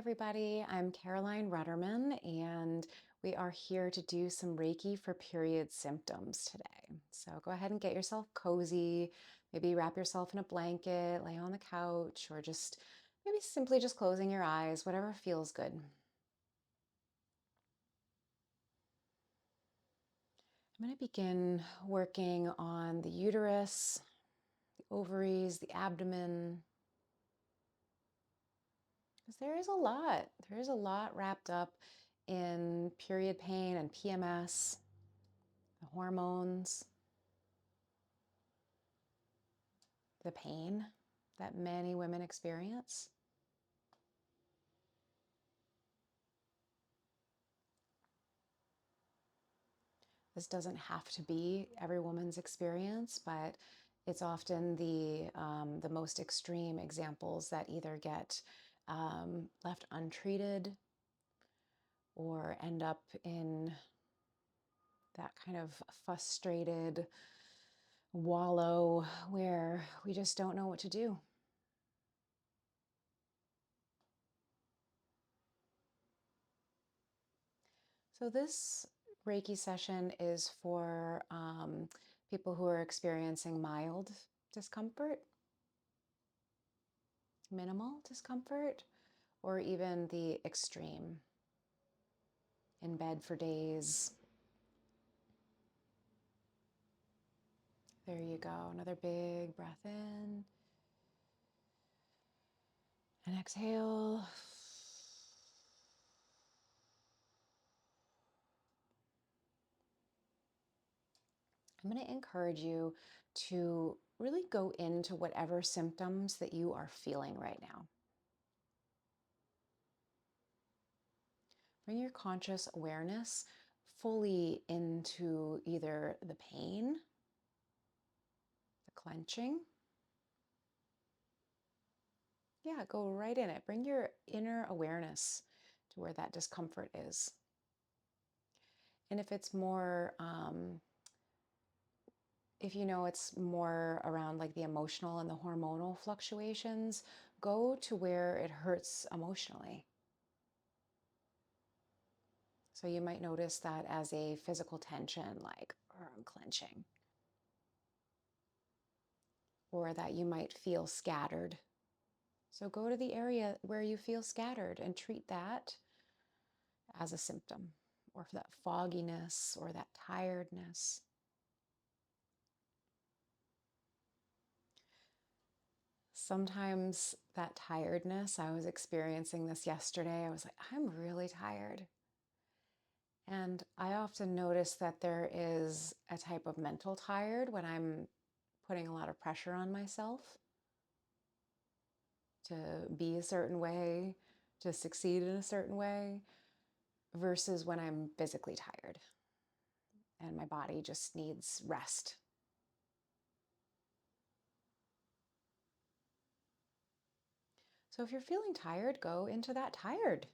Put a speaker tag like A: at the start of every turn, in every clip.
A: everybody. I'm Caroline Rudderman, and we are here to do some Reiki for period symptoms today. So go ahead and get yourself cozy. Maybe wrap yourself in a blanket, lay on the couch, or just maybe simply just closing your eyes, whatever feels good. I'm going to begin working on the uterus, the ovaries, the abdomen, because there is a lot wrapped up in period pain and PMS, the hormones, the pain that many women experience. This doesn't have to be every woman's experience, but it's often the most extreme examples that either get left untreated or end up in that kind of frustrated wallow where we just don't know what to do. So this Reiki session is for people who are experiencing mild discomfort, minimal discomfort, or even the extreme, in bed for days. There you go. Another big breath in and exhale. I'm going to encourage you to really go into whatever symptoms that you are feeling right now. Bring your conscious awareness fully into either the pain, the clenching. Yeah, go right in it. Bring your inner awareness to where that discomfort is. And if it's more, if you know it's more around like the emotional and the hormonal fluctuations, go to where it hurts emotionally. So you might notice that as a physical tension, like, I'm clenching. Or that you might feel scattered. So go to the area where you feel scattered and treat that as a symptom, or that fogginess or that tiredness. Sometimes that tiredness, I was experiencing this yesterday. I was like, I'm really tired. And I often notice that there is a type of mental tired when I'm putting a lot of pressure on myself to be a certain way, to succeed in a certain way, versus when I'm physically tired and my body just needs rest. So if you're feeling tired, go into that tired.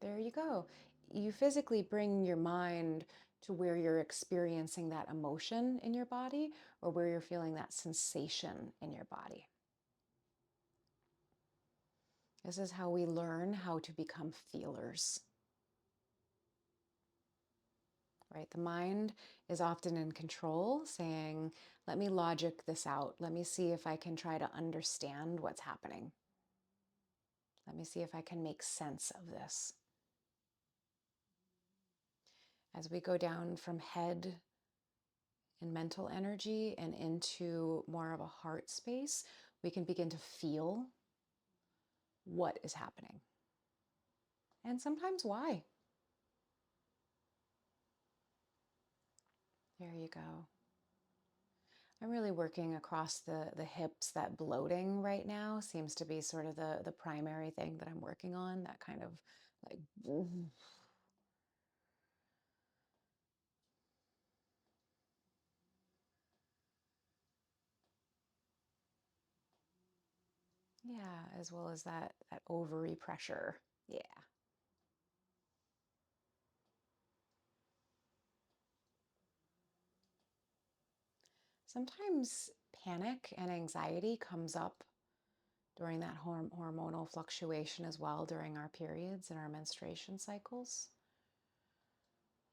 A: There you go. You physically bring your mind to where you're experiencing that emotion in your body or where you're feeling that sensation in your body. This is how we learn how to become feelers. Right? The mind is often in control, saying, let me logic this out. Let me see if I can try to understand what's happening. Let me see if I can make sense of this. As we go down from head and mental energy and into more of a heart space, we can begin to feel what is happening. And sometimes why. There you go. I'm really working across the hips. That bloating right now seems to be sort of the primary thing that I'm working on, that kind of like, yeah, as well as that ovary pressure. Yeah. Sometimes panic and anxiety comes up during that hormonal fluctuation as well during our periods and our menstruation cycles.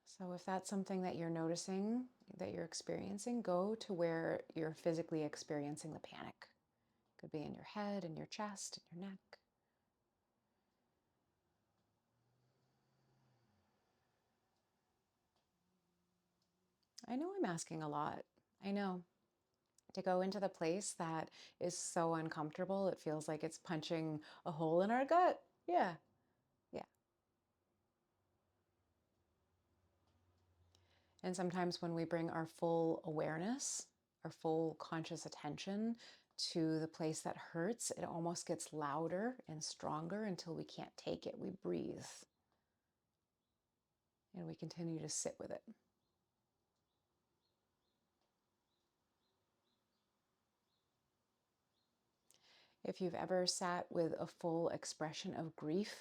A: So if that's something that you're noticing, that you're experiencing, go to where you're physically experiencing the panic. Could be in your head, in your chest, in your neck. I know I'm asking a lot. I know. To go into the place that is so uncomfortable, it feels like it's punching a hole in our gut. Yeah, yeah. And sometimes when we bring our full awareness, our full conscious attention to the place that hurts, it almost gets louder and stronger until we can't take it. We breathe and we continue to sit with it. If you've ever sat with a full expression of grief,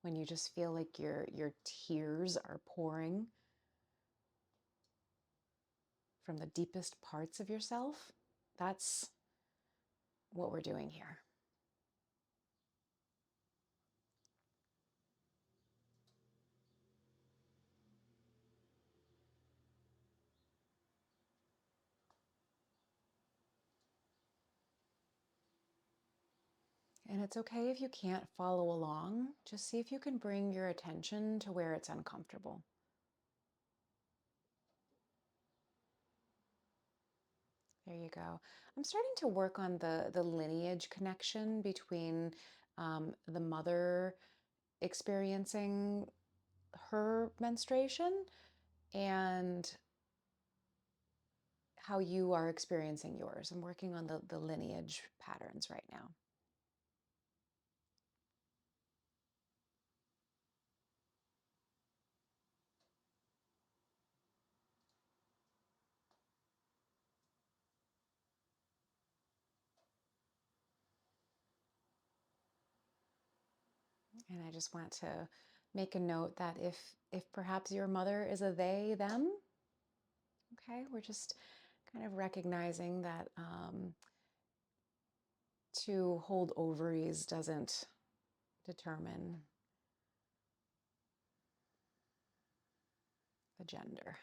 A: when you just feel like your tears are pouring from the deepest parts of yourself, that's what we're doing here. And it's okay if you can't follow along. Just see if you can bring your attention to where it's uncomfortable. There you go. I'm starting to work on the lineage connection between the mother experiencing her menstruation and how you are experiencing yours. I'm working on the lineage patterns right now. And I just want to make a note that if perhaps your mother is a they, them, okay, we're just kind of recognizing that to hold ovaries doesn't determine the gender.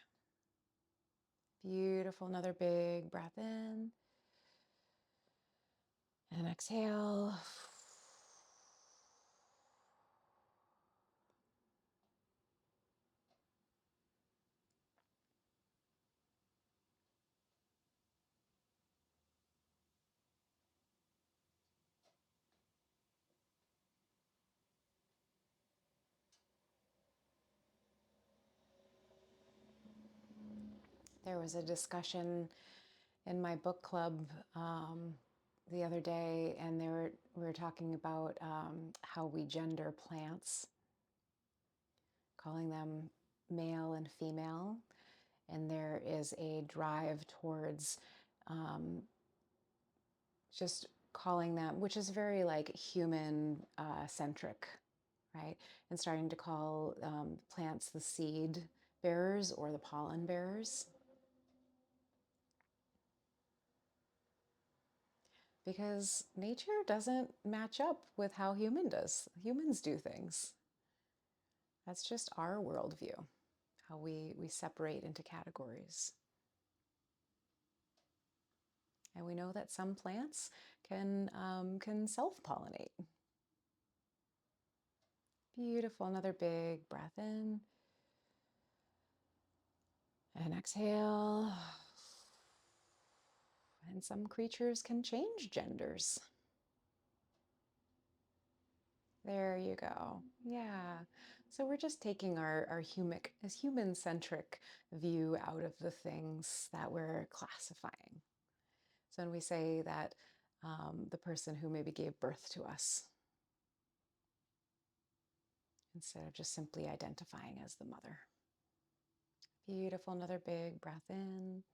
A: Beautiful. Another big breath in and exhale. There was a discussion in my book club the other day, and we were talking about how we gender plants, calling them male and female. And there is a drive towards just calling them, which is very like human centric, right? And starting to call plants the seed bearers or the pollen bearers. Because nature doesn't match up with how humans do things. That's just our worldview, how we separate into categories. And we know that some plants can self-pollinate. Beautiful. Another big breath in. And exhale. And some creatures can change genders. There you go. Yeah. So we're just taking our human-centric view out of the things that we're classifying. So when we say that the person who maybe gave birth to us, instead of just simply identifying as the mother. Beautiful. Another big breath in.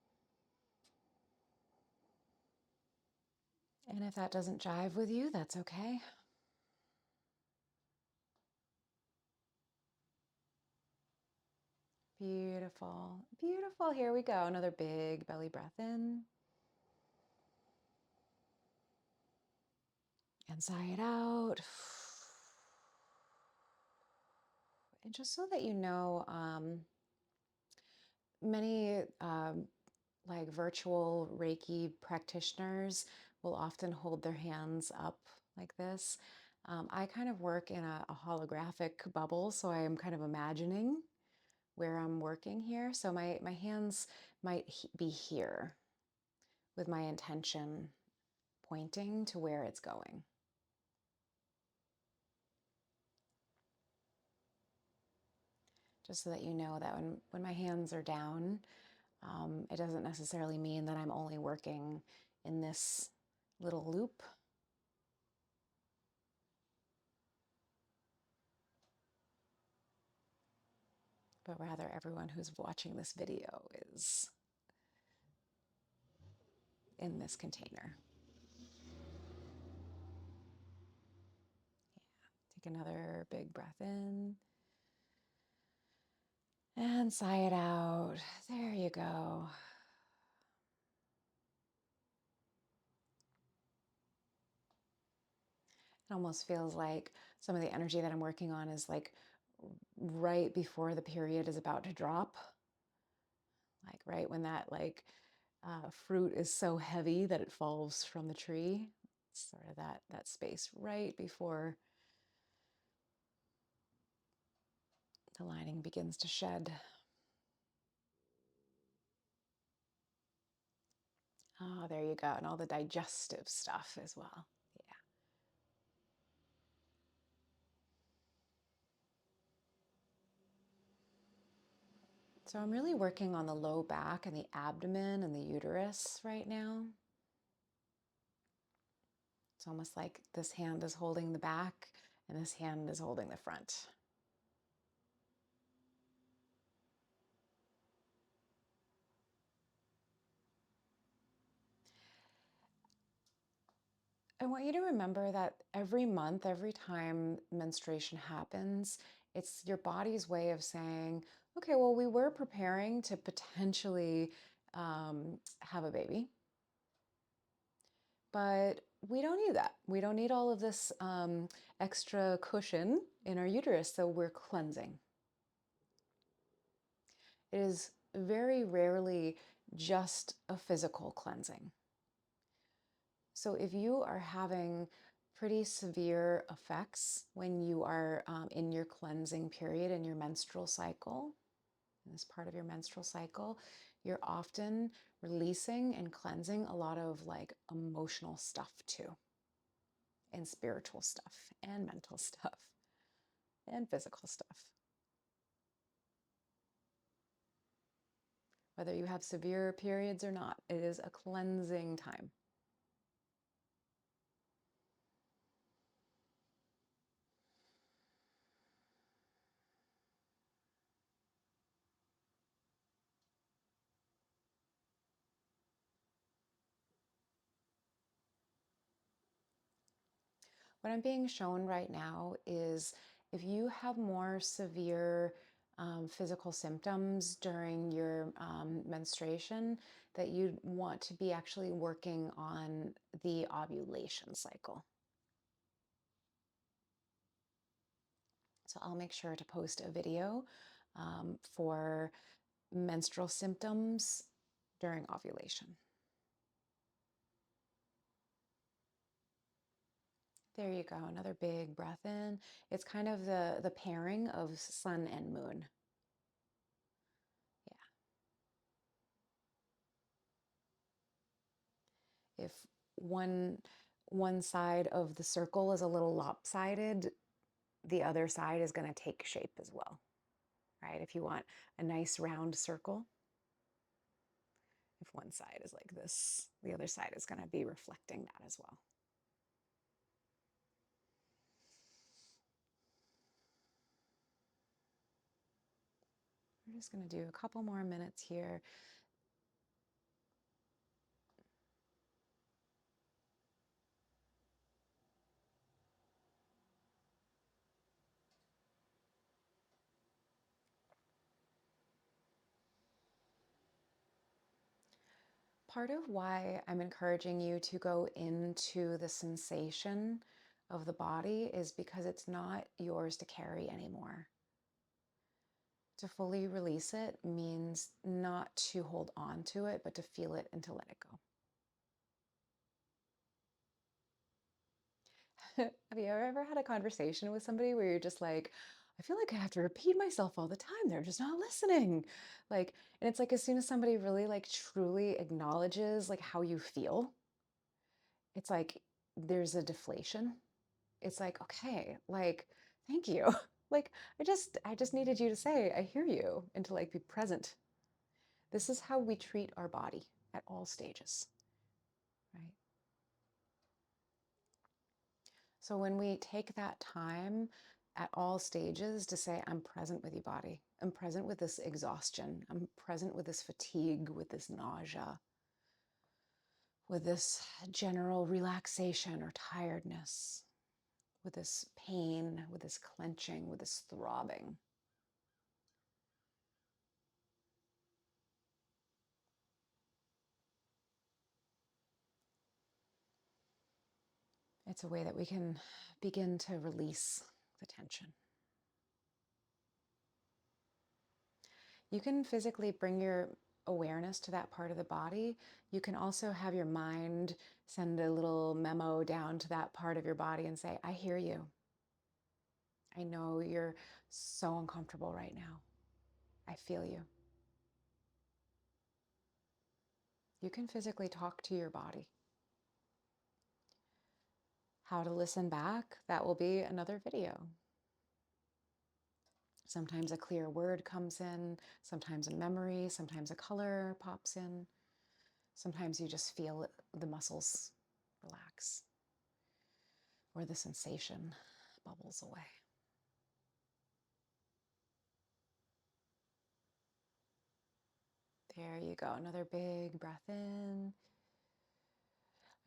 A: And if that doesn't jive with you, that's okay. Beautiful. Beautiful. Here we go. Another big belly breath in. And sigh it out. And just so that you know, many like virtual Reiki practitioners will often hold their hands up like this. I kind of work in a holographic bubble, so I am kind of imagining where I'm working here. So my hands might be here with my intention pointing to where it's going. Just so that you know that when my hands are down, it doesn't necessarily mean that I'm only working in this little loop. But rather everyone who's watching this video is in this container. Yeah. Take another big breath in and sigh it out. There you go. It almost feels like some of the energy that I'm working on is like right before the period is about to drop. Like right when that fruit is so heavy that it falls from the tree. Sort of that space right before the lining begins to shed. Oh, there you go. And all the digestive stuff as well. Yeah. So I'm really working on the low back and the abdomen and the uterus right now. It's almost like this hand is holding the back and this hand is holding the front. I want you to remember that every month, every time menstruation happens, it's your body's way of saying, okay, well, we were preparing to potentially have a baby, but we don't need that. We don't need all of this extra cushion in our uterus, so we're cleansing. It is very rarely just a physical cleansing. So if you are having pretty severe effects when you are in your cleansing period in your menstrual cycle, in this part of your menstrual cycle, you're often releasing and cleansing a lot of like emotional stuff too, and spiritual stuff, and mental stuff, and physical stuff. Whether you have severe periods or not, it is a cleansing time. What I'm being shown right now is if you have more severe physical symptoms during your menstruation, that you want to be actually working on the ovulation cycle. So I'll make sure to post a video for menstrual symptoms during ovulation. There you go, another big breath in. It's kind of the pairing of sun and moon. Yeah. If one side of the circle is a little lopsided, the other side is going to take shape as well, right? If you want a nice round circle, if one side is like this, the other side is going to be reflecting that as well. We're just going to do a couple more minutes here. Part of why I'm encouraging you to go into the sensation of the body is because it's not yours to carry anymore. To fully release it means not to hold on to it, but to feel it and to let it go. Have you ever had a conversation with somebody where you're just like, I feel like I have to repeat myself all the time. They're just not listening. Like, and it's like as soon as somebody really like truly acknowledges like how you feel, it's like there's a deflation. It's like, okay, like, thank you. Like, I just needed you to say, I hear you, and to like be present. This is how we treat our body at all stages, right? So when we take that time at all stages to say, I'm present with you, body. I'm present with this exhaustion. I'm present with this fatigue, with this nausea, with this general relaxation or tiredness, with this pain, with this clenching, with this throbbing. It's a way that we can begin to release the tension. You can physically bring your awareness to that part of the body. You can also have your mind send a little memo down to that part of your body and say, I hear you. I know you're so uncomfortable right now. I feel you. You can physically talk to your body. How to listen back, that will be another video. Sometimes a clear word comes in, sometimes a memory, sometimes a color pops in. Sometimes you just feel the muscles relax or the sensation bubbles away. There you go. Another big breath in.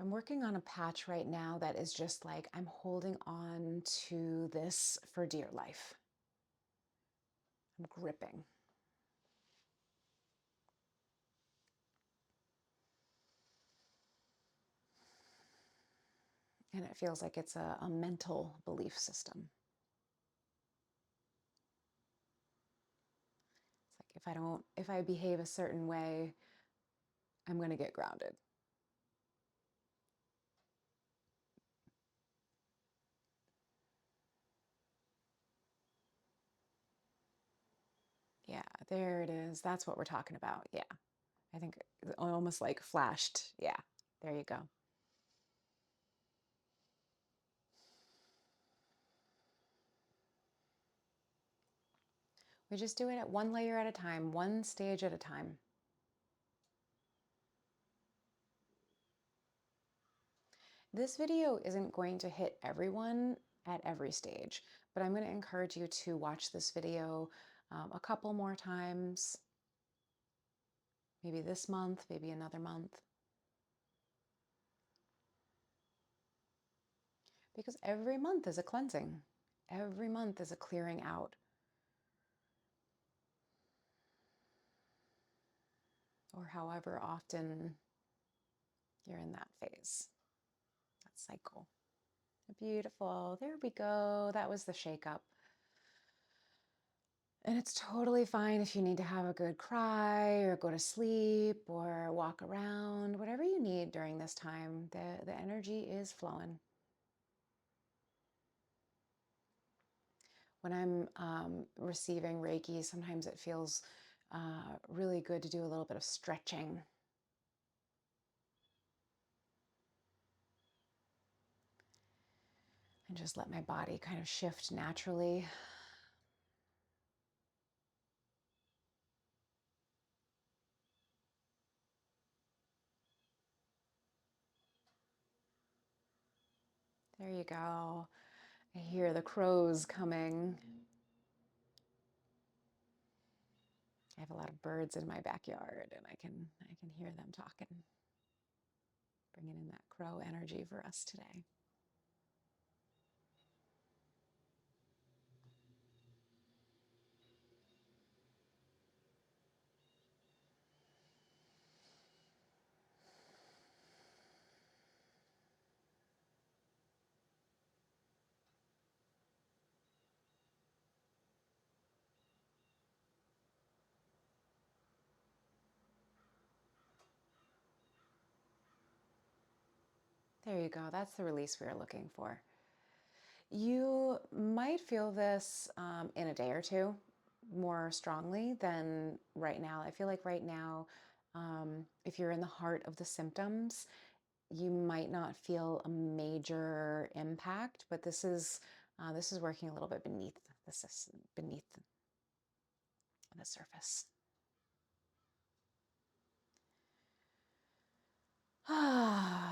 A: I'm working on a patch right now that is just like I'm holding on to this for dear life. I'm gripping. And it feels like it's a mental belief system. It's like if I behave a certain way, I'm going to get grounded. Yeah, there it is. That's what we're talking about. Yeah. I think it almost like flashed. Yeah, there you go. We just do it at one layer at a time, one stage at a time. This video isn't going to hit everyone at every stage, but I'm going to encourage you to watch this video a couple more times, maybe this month, maybe another month. Because every month is a cleansing. Every month is a clearing out. Or however often you're in that phase, that cycle. Beautiful. There we go. That was the shake up. And it's totally fine if you need to have a good cry or go to sleep or walk around, whatever you need during this time. The energy is flowing. When I'm receiving Reiki, sometimes it feels really good to do a little bit of stretching. And just let my body kind of shift naturally. There you go. I hear the crows coming. I have a lot of birds in my backyard and I can hear them talking. Bringing in that crow energy for us today. There you go. That's the release we are looking for. You might feel this in a day or two more strongly than right now. I feel like right now, if you're in the heart of the symptoms, you might not feel a major impact, but this is working a little bit beneath the surface.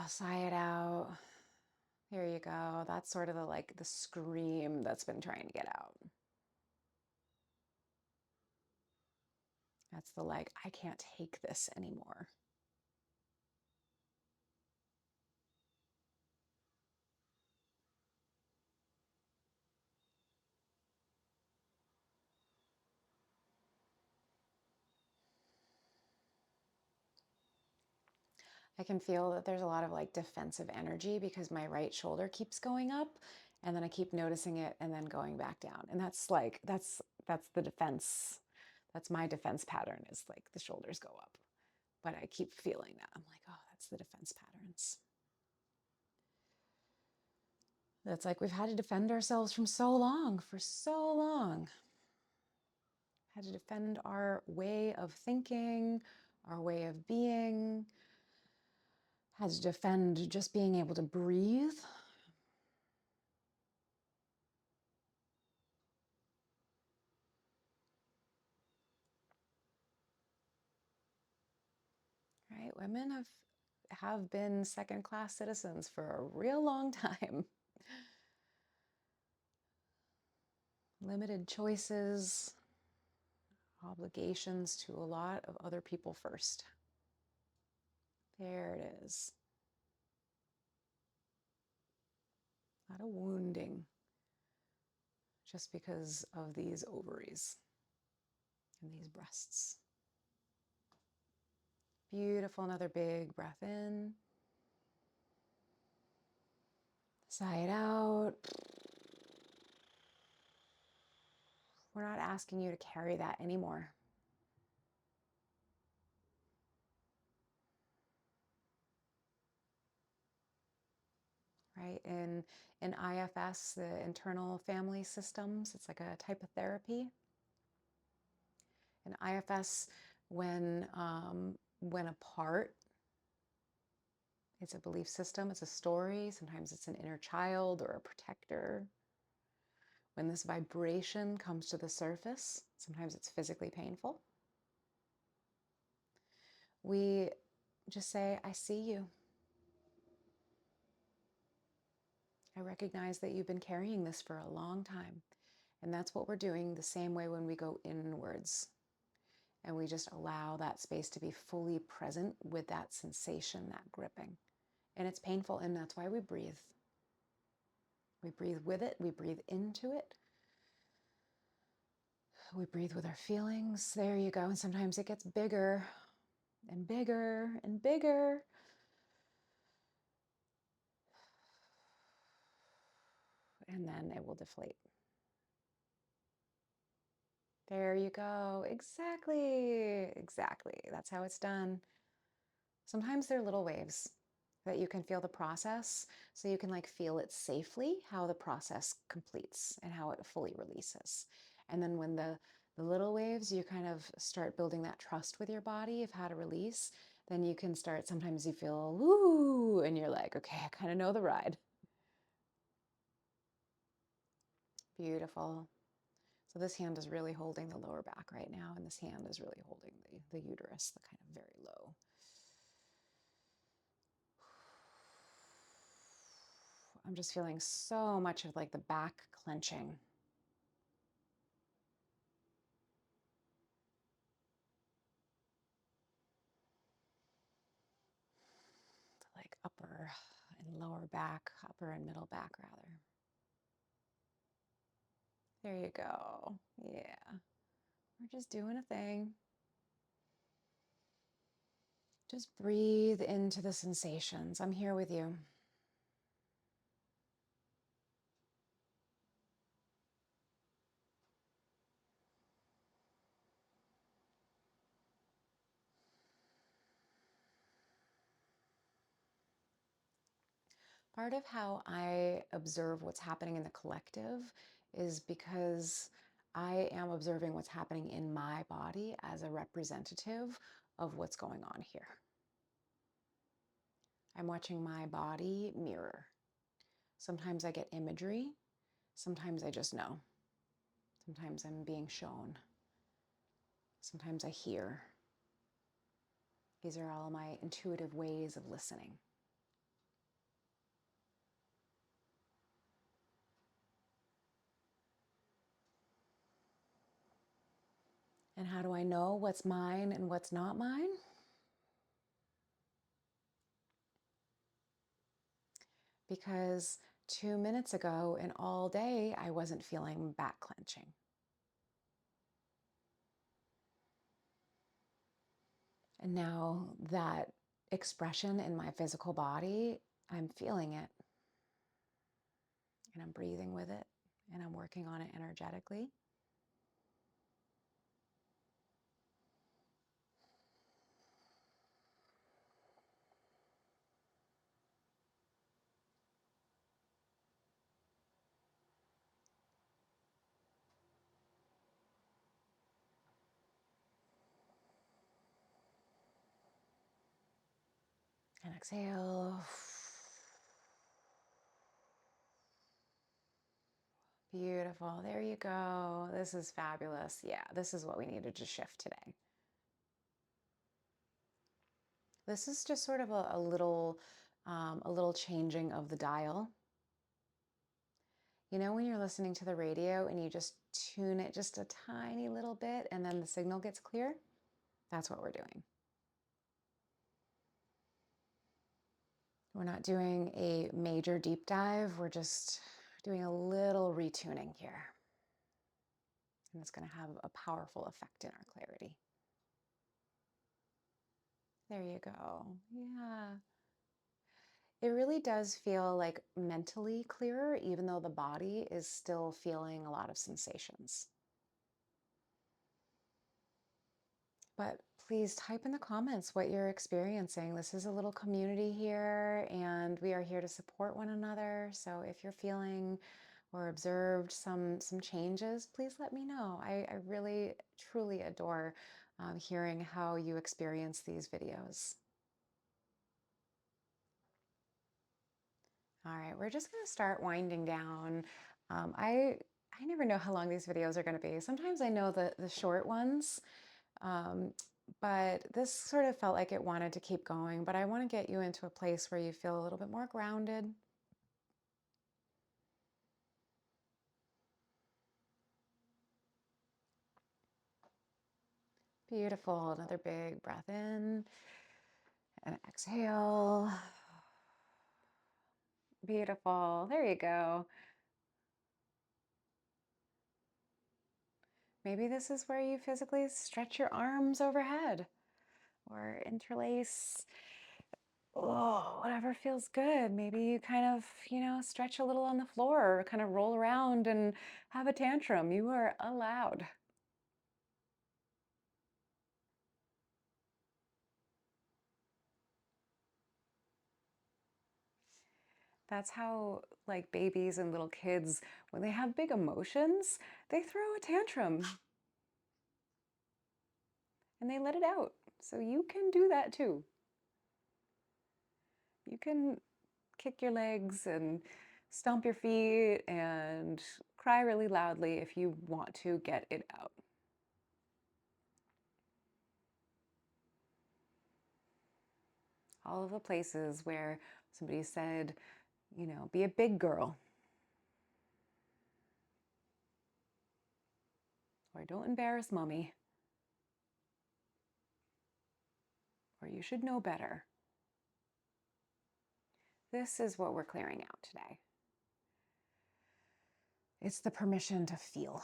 A: Sigh it out. There you go. That's sort of the scream that's been trying to get out. That's the I can't take this anymore. I can feel that there's a lot of defensive energy because my right shoulder keeps going up and then I keep noticing it and then going back down. And that's the defense. That's my defense pattern, is the shoulders go up. But I keep feeling that. I'm like, oh, that's the defense patterns. That's we've had to defend ourselves for so long. Had to defend our way of thinking, our way of being, had to defend just being able to breathe. Right? Women have been second-class citizens for a real long time. Limited choices, obligations to a lot of other people first. There it is. A lot of wounding just because of these ovaries and these breasts. Beautiful. Another big breath in. Sigh it out. We're not asking you to carry that anymore. Right? In IFS, the internal family systems, it's like a type of therapy. In IFS, when a part, it's a belief system, it's a story, sometimes it's an inner child or a protector. When this vibration comes to the surface, sometimes it's physically painful. We just say, I see you. I recognize that you've been carrying this for a long time. And that's what we're doing the same way when we go inwards. And we just allow that space to be fully present with that sensation, that gripping. And it's painful, and that's why we breathe. We breathe with it, we breathe into it. We breathe with our feelings. There you go. And sometimes it gets bigger and bigger and bigger. And then it will deflate. There you go. Exactly. That's how it's done. Sometimes they're little waves that you can feel the process, so you can feel it safely, how the process completes and how it fully releases. And then when the little waves, you kind of start building that trust with your body of how to release, then you can start, sometimes you feel, woo, and you're like, okay, I kind of know the ride. Beautiful. So this hand is really holding the lower back right now, and this hand is really holding the uterus, the kind of very low. I'm just feeling so much of the back clenching. Upper and lower back, upper and middle back rather. There you go. Yeah. We're just doing a thing. Just breathe into the sensations. I'm here with you. Part of how I observe what's happening in the collective is because I am observing what's happening in my body as a representative of what's going on here. I'm watching my body mirror. Sometimes I get imagery, sometimes I just know. Sometimes I'm being shown. Sometimes I hear. These are all my intuitive ways of listening. And how do I know what's mine and what's not mine? Because 2 minutes ago and all day, I wasn't feeling back clenching. And now that expression in my physical body, I'm feeling it and I'm breathing with it and I'm working on it energetically. And exhale. Beautiful. There you go. This is fabulous. Yeah, this is what we needed to shift today. This is just sort of a little changing of the dial. You know, when you're listening to the radio and you just tune it just a tiny little bit and then the signal gets clear? That's what we're doing. We're not doing a major deep dive. We're just doing a little retuning here. And it's going to have a powerful effect in our clarity. There you go. Yeah. It really does feel like mentally clearer, even though the body is still feeling a lot of sensations. But please type in the comments what you're experiencing. This is a little community here, and we are here to support one another. So if you're feeling or observed some changes, please let me know. I really, truly adore hearing how you experience these videos. All right, we're just going to start winding down. I never know how long these videos are going to be. Sometimes I know the short ones, um, but this sort of felt like it wanted to keep going. But I want to get you into a place where you feel a little bit more grounded. Beautiful. Another big breath in and exhale. Beautiful. There you go. Maybe this is where you physically stretch your arms overhead or interlace. Oh, whatever feels good. Maybe you kind of, stretch a little on the floor or kind of roll around and have a tantrum. You are allowed. That's how, like, babies and little kids, when they have big emotions, they throw a tantrum and they let it out. So you can do that too. You can kick your legs and stomp your feet and cry really loudly if you want to get it out. All of the places where somebody said, be a big girl, or don't embarrass mommy, or you should know better. This is what we're clearing out today. It's the permission to feel.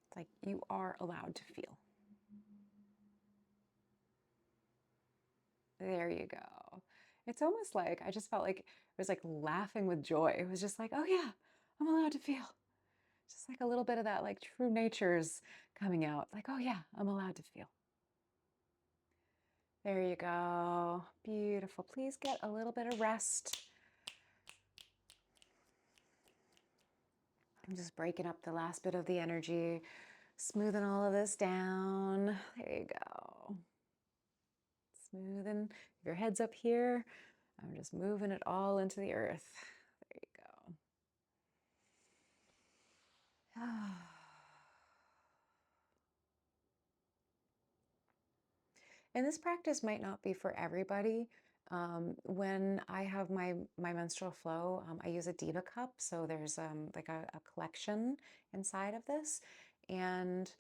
A: It's like you are allowed to feel. There you go. It's almost like I just felt like it was like laughing with joy. It was just like, oh yeah, I'm allowed to feel. Just like a little bit of that like true nature's coming out. Like, oh yeah, I'm allowed to feel. There you go. Beautiful. Please get a little bit of rest. I'm just breaking up the last bit of the energy, smoothing all of this down. There you go. Smoothing. If your head's up here, I'm just moving it all into the earth. There you go. And this practice might not be for everybody. When I have my menstrual flow, I use a diva cup. So there's like a collection inside of this. And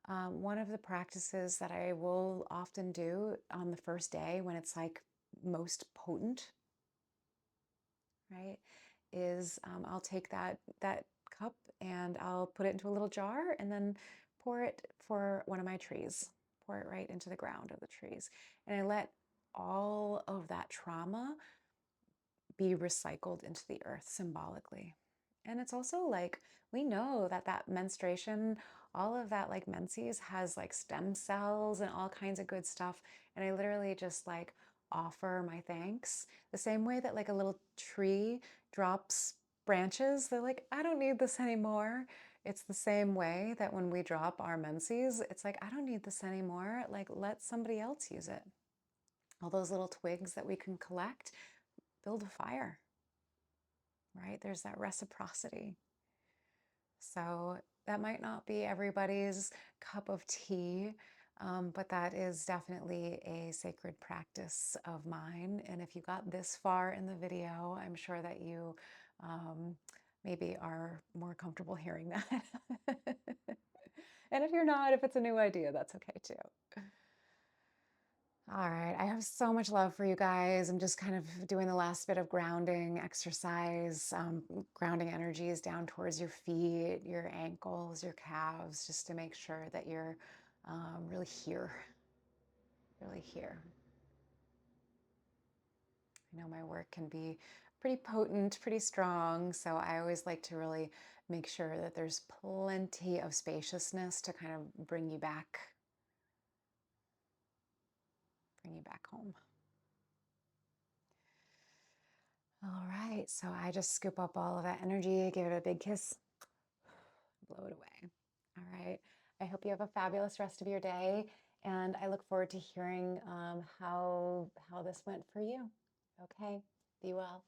A: one of the practices that I will often do on the first day when it's like most potent, right, is I'll take that cup and I'll put it into a little jar and then pour it for one of my trees. Pour it right into the ground of the trees. And I let all of that trauma be recycled into the earth symbolically. And it's also like we know that that menstruation, all of that like menses has like stem cells and all kinds of good stuff. And I literally just like offer my thanks the same way that like a little tree drops branches. They're like, I don't need this anymore. It's the same way that when we drop our menses, it's like, I don't need this anymore. Like, let somebody else use it. All those little twigs that we can collect, build a fire, right? There's that reciprocity. So that might not be everybody's cup of tea, but that is definitely a sacred practice of mine. And if you got this far in the video, I'm sure that you maybe are more comfortable hearing that. And if you're not, if it's a new idea, that's okay too. All right, I have so much love for you guys. I'm just kind of doing the last bit of grounding exercise, grounding energies down towards your feet, your ankles, your calves, just to make sure that you're really here, really here. I know my work can be pretty potent, pretty strong, so I always like to really make sure that there's plenty of spaciousness to kind of bring you back home. All right, so I just scoop up all of that energy, give it a big kiss, blow it away. All right, I hope you have a fabulous rest of your day, and I look forward to hearing how this went for you. Okay, be well.